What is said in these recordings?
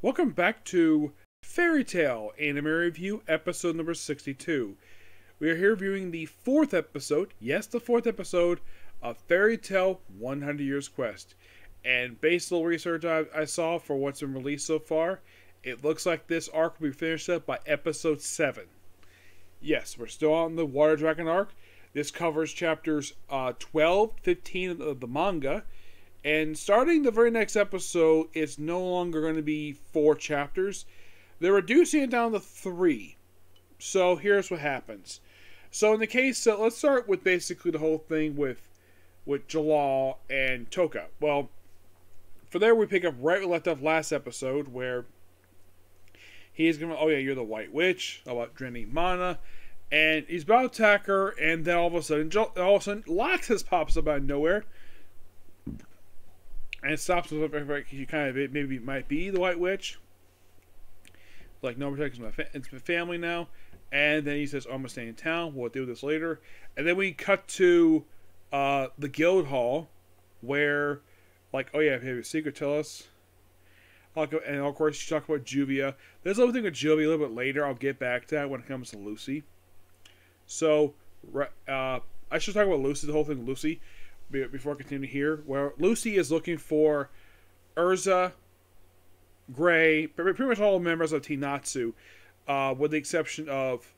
Welcome back to Fairy Tail Anime Review, episode number 62. We are here reviewing the fourth episode, yes, the fourth episode of Fairy Tail 100 Years Quest. And based on the research I saw for what's been released so far, it looks like this arc will be finished up by episode 7. Yes, we're still on the Water Dragon arc. This covers chapters 12, 15 of the manga. And starting the very next episode, it's no longer going to be 4 chapters. They're reducing it down to 3. So here's what happens. So in the case, let's start with basically the whole thing with Jalal and Toka. Well, for there we pick up right where we left off last episode, where he's going to, oh yeah, you're the White Witch, about draining mana, and he's about to attack her, and then all of a sudden, Laxus pops up out of nowhere. And it stops with you kind of maybe might be the White Witch. Like, no protection, it's my family now. And then he says, oh, I'm going to stay in town. We'll deal with this later. And then we cut to the guild hall where, like, oh yeah, if you have a secret, tell us. And of course, you talk about Juvia. There's a little thing with Juvia a little bit later. I'll get back to that when it comes to Lucy. So, I should talk about Lucy, the whole thing with Lucy, before I continue here, where Lucy is looking for Erza, Gray, pretty much all members of Team Natsu, with the exception of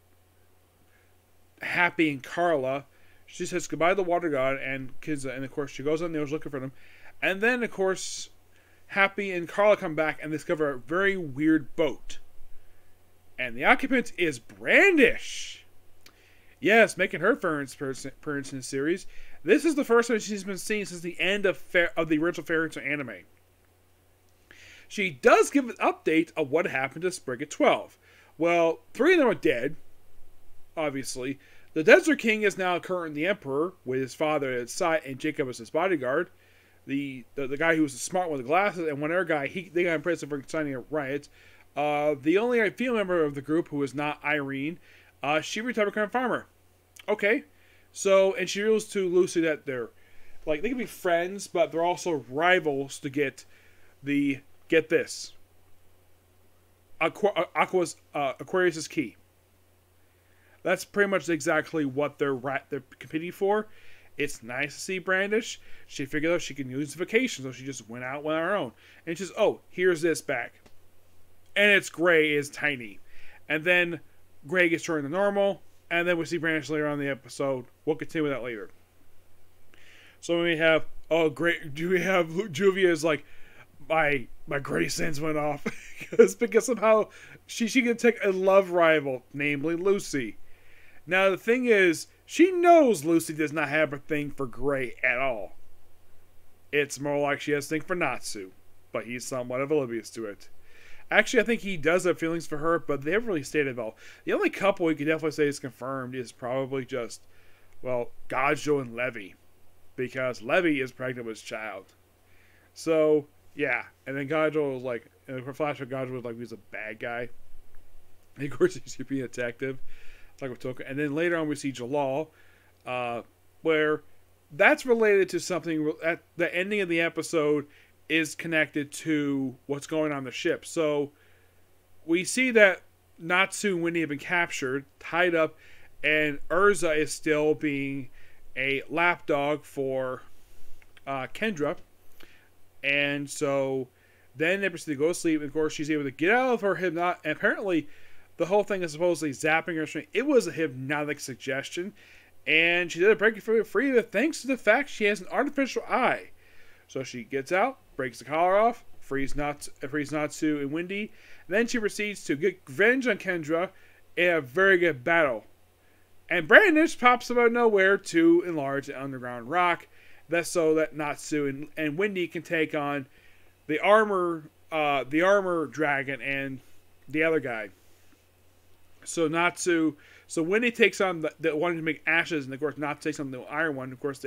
Happy and Carla. She says goodbye to the Water God and kids, and of course she goes on there looking for them. And then, of course, Happy and Carla come back and discover a very weird boat. And the occupant is Brandish. Yes, making her appearance in the series. This is the first time she's been seen since the end of the original Fairy Tail anime. She does give an update of what happened to Spriggan 12. Well, 3 of them are dead, obviously. The Desert King is now currently the Emperor, with his father at his side, and Jacob as his bodyguard. The guy who was the smart one with the glasses, and one other guy, they got in prison for signing a riot. The only female member of the group who is not Irene, she retired to become a farmer. Okay. So, and she reveals to Lucy that they're, like, they can be friends, but they're also rivals to get this. Aquarius' key. That's pretty much exactly what they're competing for. It's nice to see Brandish. She figured out she can use vacation, so she just went out on her own. And she says, oh, here's this back. And it's Gray, is tiny. And then Gray gets turned to normal. And then we see Brandish later on in the episode. We'll continue with that later. So we have, oh great, do we have Juvia is like, my gray sense went off. because somehow she can take a love rival, namely Lucy. Now the thing is, she knows Lucy does not have a thing for Gray at all. It's more like she has a thing for Natsu. But he's somewhat oblivious to it. Actually, I think he does have feelings for her, but they haven't really stated about. The only couple we can definitely say is confirmed is probably just, well, Gajo and Levy. Because Levy is pregnant with his child. So, yeah. And then Gajo was like, in a flashback, Gajo was like, he's a bad guy. And of course, he's being a detective. Like with Toka. And then later on, we see Jalal, where that's related to something at the ending of the episode is connected to what's going on the ship. So we see that Natsu and Wendy have been captured, tied up, and Erza is still being a lapdog for Kendra. And so then they proceed to go to sleep. And of course, she's able to get out of her hypnotic. And apparently, the whole thing is supposedly zapping her. It was a hypnotic suggestion. And she did a break free thanks to the fact she has an artificial eye. So she gets out, breaks the collar off, frees Natsu and Wendy. Then she proceeds to get revenge on Kendra in a very good battle. And Brandish pops out of nowhere to enlarge the underground rock. That's so that Natsu and Wendy can take on the armor dragon and the other guy. So Wendy takes on the one to make ashes, and of course Natsu takes on the iron one. Of course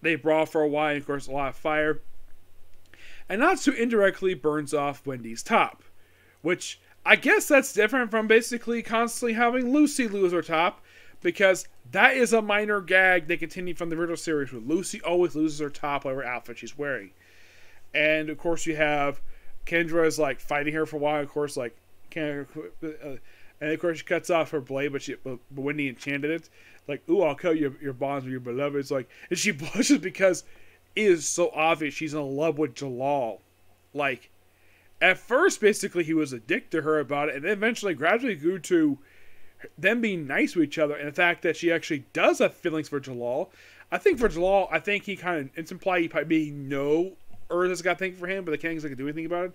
they brawl for a while, and of course a lot of fire. And Natsu indirectly burns off Wendy's top. Which, I guess that's different from basically constantly having Lucy lose her top. Because that is a minor gag they continue from the original series, where Lucy always loses her top, whatever outfit she's wearing. And of course you have Kendra is like fighting her for a while. Of course, like and of course she cuts off her blade, but Wendy enchanted it. Like, ooh, I'll cut your bonds with your beloved. It's like, and she blushes because it is so obvious she's in love with Jalal. Like, at first, basically, he was a dick to her about it, and then eventually, gradually grew to them being nice to each other, and the fact that she actually does have feelings for Jalal. I think for Jalal, I think he kind of, it's implied he probably know Urza's got a thing for him, but the Kang's not going to do anything about it.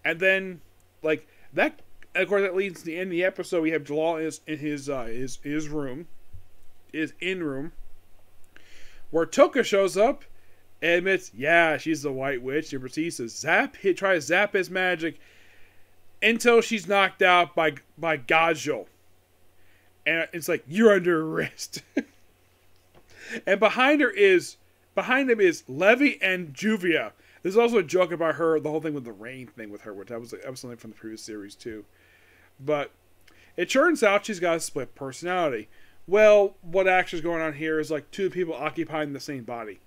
And then, like, that, and of course, that leads to the end of the episode. We have Jalal in his room, his in-room, where Tokka shows up and admits, yeah, she's the White Witch, and proceeds to try to zap his magic until she's knocked out by Gajul. And it's like, you're under arrest. And behind him is Levi and Juvia. There's also a joke about her, the whole thing with the rain thing with her, which that was something from the previous series too. But it turns out she's got a split personality. Well, what actually is going on here is like two people occupying the same body.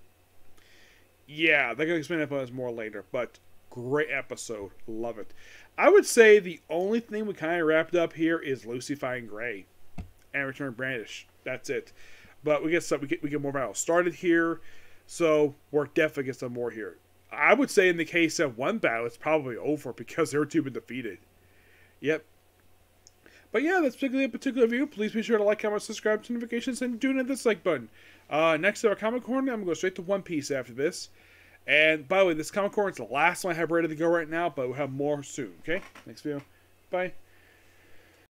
Yeah, they're going to explain that more later, but great episode. Love it. I would say the only thing we kind of wrapped up here is Lucy finding Gray and Return Brandish. That's it. But we get more battles started here, so we're definitely get some more here. I would say in the case of one battle, it's probably over because their two been defeated. Yep. But yeah, that's particularly a particular view. Please be sure to like, comment, subscribe, to notifications, and do hit this like button. Next to our Comic Corner, I'm going to go straight to One Piece after this. And by the way, this Comic Corner is the last one I have ready to go right now, but we'll have more soon, okay? Next video. Bye.